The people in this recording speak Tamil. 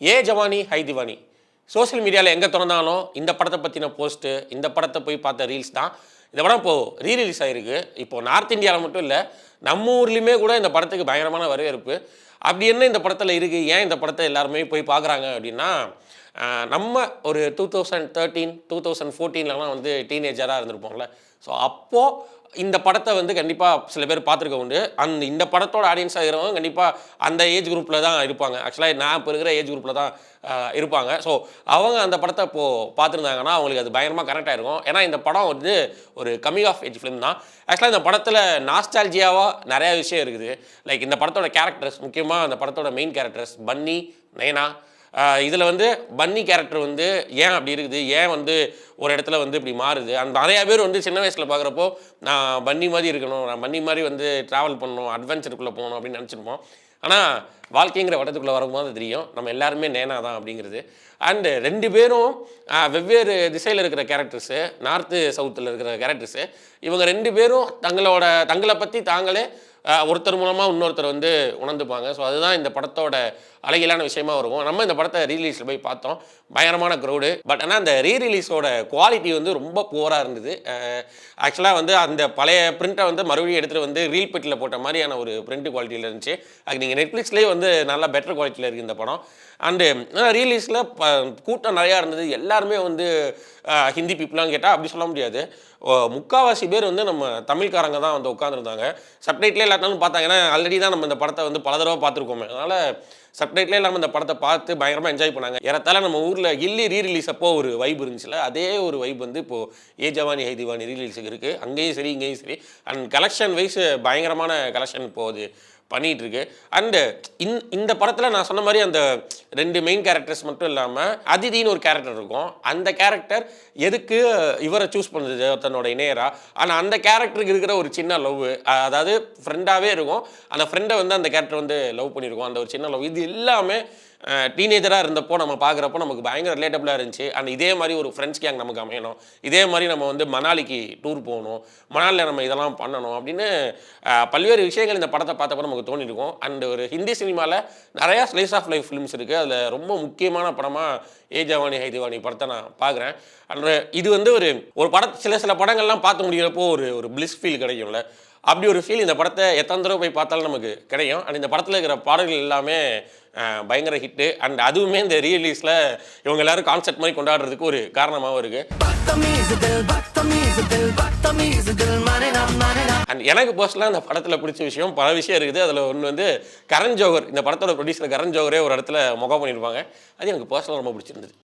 ஏ ஜவானி ஹை திவானி சோஷியல் மீடியாவில் எங்கே திறந்தாலும் இந்த படத்தை பற்றின போஸ்ட்டு, இந்த படத்தை போய் பார்த்த ரீல்ஸ் தான். இந்த படம் இப்போது ரீரிலீஸ் ஆகிருக்கு. இப்போது நார்த் இந்தியாவில் மட்டும் இல்லை, நம்ம ஊர்லேயுமே கூட இந்த படத்துக்கு பயங்கரமான வரவேற்பு. அப்படி என்ன இந்த படத்தில் இருக்குது, ஏன் இந்த படத்தை எல்லாருமே போய் பார்க்குறாங்க அப்படின்னா, நம்ம ஒரு 2013 2014லலாம் வந்து டீனேஜராக இருந்திருப்போம்ல. ஸோ அப்போது இந்த படத்தை வந்து கண்டிப்பாக சில பேர் பார்த்துருக்க உண்டு. இந்த படத்தோட ஆடியன்ஸாக இருக்கிறவங்க கண்டிப்பாக அந்த ஏஜ் குரூப்பில் தான் இருப்பாங்க. ஆக்சுவலாக நான் இப்போ இருக்கிற ஏஜ் குரூப்பில் தான் இருப்பாங்க. ஸோ அவங்க அந்த படத்தை இப்போது பார்த்துருந்தாங்கன்னா அவங்களுக்கு அது பயங்கரமாக கனெக்ட் ஆகிருக்கும். ஏன்னா இந்த படம் வந்து ஒரு கம்மிங் ஆஃப் ஏஜ் ஃபிலிம் தான். ஆக்சுவலாக இந்த படத்தில் நாஸ்டால்ஜியாவாக நிறையா விஷயம் இருக்குது. லைக் இந்த படத்தோட கேரக்டர்ஸ், முக்கியமாக அந்த படத்தோட மெயின் கேரக்டர்ஸ் பன்னி, நயனா. இதில் வந்து பன்னி கேரக்டர் வந்து ஏன் அப்படி இருக்குது, ஏன் வந்து ஒரு இடத்துல வந்து இப்படி மாறுது. அந்த நிறையா பேர் வந்து சின்ன வயசில் பார்க்குறப்போ நான் பன்னி மாதிரி இருக்கணும், நான் பன்னி மாதிரி வந்து ட்ராவல் பண்ணணும், அட்வென்ச்சருக்குள்ளே போகணும் அப்படின்னு நினச்சிருப்போம். ஆனால் வாழ்க்கைங்கிற வட்டத்துக்குள்ளே வரும்போது தெரியும் நம்ம எல்லாருமே நேனா தான் அப்படிங்கிறது. அண்டு 2 பேரும் வெவ்வேறு திசையில் இருக்கிற கேரக்டர்ஸு, நார்த்து சவுத்தில் இருக்கிற கேரக்டர்ஸு. இவங்க 2 பேரும் தங்களை பற்றி தாங்களே ஒருத்தர் மூலமாக இன்னொருத்தர் வந்து உணர்ந்துப்பாங்க. ஸோ அதுதான் இந்த படத்தோட அழகிலான விஷயமா இருக்கும். நம்ம இந்த படத்தை ரீரிலீஸில் போய் பார்த்தோம். பயங்கரமான க்ரௌடு. பட் ஆனால் அந்த ரீரிலீஸோட குவாலிட்டி வந்து ரொம்ப புவராக இருந்தது. ஆக்சுவலாக வந்து அந்த பழைய பிரிண்ட்டை வந்து மறுபடியும் எடுத்துகிட்டு வந்து ரீல் பெட்டியில் போட்ட மாதிரியான ஒரு பிரிண்ட் குவாலிட்டியில் இருந்துச்சு. அது நீங்கள் நெட்ஃப்ளிக்ஸ்லேயே வந்து நல்லா பெட்டர் குவாலிட்டியில் இருக்குது இந்த படம். அண்டு ரீலீஸில் கூட்டம் நிறையா இருந்தது. எல்லாருமே வந்து ஹிந்தி பீப்புளான்னு கேட்டால் அப்படி சொல்ல முடியாது. முக்கால்வாசி பேர் வந்து நம்ம தமிழ்காரங்க தான் வந்து உட்காந்துருந்தாங்க. சப்டைட்டிலே எல்லாத்தாலும் பார்த்தாங்க. ஏன்னா ஆல்ரெடி தான் நம்ம இந்த படத்தை வந்து பல தடவை பார்த்துருக்கோமே. அதனால் சப்டைட்டிலே இல்லாமல் இந்த படத்தை பார்த்து பயங்கரமாக என்ஜாய் பண்ணாங்க. ஏறத்தாழ நம்ம ஊரில் கில்லி ரீரிலீஸ் அப்போ ஒரு வைப் இருந்துச்சுல, அதே ஒரு வைப் வந்து இப்போது ஏ ஜவானி ஹை திவானி ரீரிலீஸுக்கு இருக்குது. அங்கேயும் சரி இங்கேயும் சரி. அண்ட் கலெக்ஷன் வைஸ் பயங்கரமான கலெக்ஷன் இப்போது பண்ணிகிட்ருக்கு. அண்டு இந்த படத்தில் நான் சொன்ன மாதிரி அந்த 2 மெயின் கேரக்டர்ஸ் மட்டும் இல்லாமல் அதிதின்னு ஒரு கேரக்டர் இருக்கும். அந்த கேரக்டர் எதுக்கு இவரை சூஸ் பண்ணுது தன்னோட இணையரா. ஆனால் அந்த கேரக்டருக்கு இருக்கிற ஒரு சின்ன லவ், அதாவது ஃப்ரெண்டாகவே இருக்கும். அந்த ஃப்ரெண்டை வந்து அந்த கேரக்டர் வந்து லவ் பண்ணியிருக்கோம். அந்த ஒரு சின்ன லவ், இது எல்லாமே டீனேஜராக இருந்தப்போ நம்ம பார்க்குறப்போ நமக்கு பயங்கர ரிலேட்டபிளாக இருந்துச்சு. அண்ட் இதே மாதிரி ஒரு ஃப்ரெண்ட்ஸ் கேங் நமக்கு அமையணும், இதே மாதிரி நம்ம வந்து மணாலிக்கு டூர் போகணும், மணாலியில் நம்ம இதெல்லாம் பண்ணணும் அப்படின்னு பல்வேறு விஷயங்கள் இந்த படத்தை பார்த்தப்போ நமக்கு தோணியிருக்கும். அண்ட் ஒரு ஹிந்தி சினிமாவில் நிறையா ஸ்லைஸ் ஆஃப் லைஃப் ஃபிலிம்ஸ் இருக்குது. அதில் ரொம்ப முக்கியமான படமாக ஏ ஜவானி ஹை திவானி படத்தை நான் பார்க்குறேன். அண்ட் இது வந்து ஒரு சில படங்கள்லாம் பார்த்து முடிகிறப்போ ஒரு பிளிஸ் ஃபீல் கிடைக்கும்ல, அப்படி ஒரு ஃபீல் இந்த படத்தை எத்தனை தடவை போய் பார்த்தாலும் நமக்கு கிடைக்கும். அண்ட் இந்த படத்தில் இருக்கிற பாடல்கள் எல்லாமே பயங்கர ஹிட்டு. அண்ட் அதுவுமே இந்த ரீரிலீஸில் இவங்க எல்லாரும் கான்செப்ட் மாதிரி கொண்டாடுறதுக்கு ஒரு காரணமாகவும் இருக்குது. அண்ட் எனக்கு பர்சனலாக இந்த படத்தில் பிடிச்ச விஷயம் பல விஷயம் இருக்குது. அதில் ஒன்று வந்து கரண் ஜோஹர், இந்த படத்தோட ப்ரொடியூசர் கரண் ஜோஹரே ஒரு இடத்துல முகம் பண்ணியிருப்பாங்க. அது எனக்கு பர்சனலாக ரொம்ப பிடிச்சிருந்தது.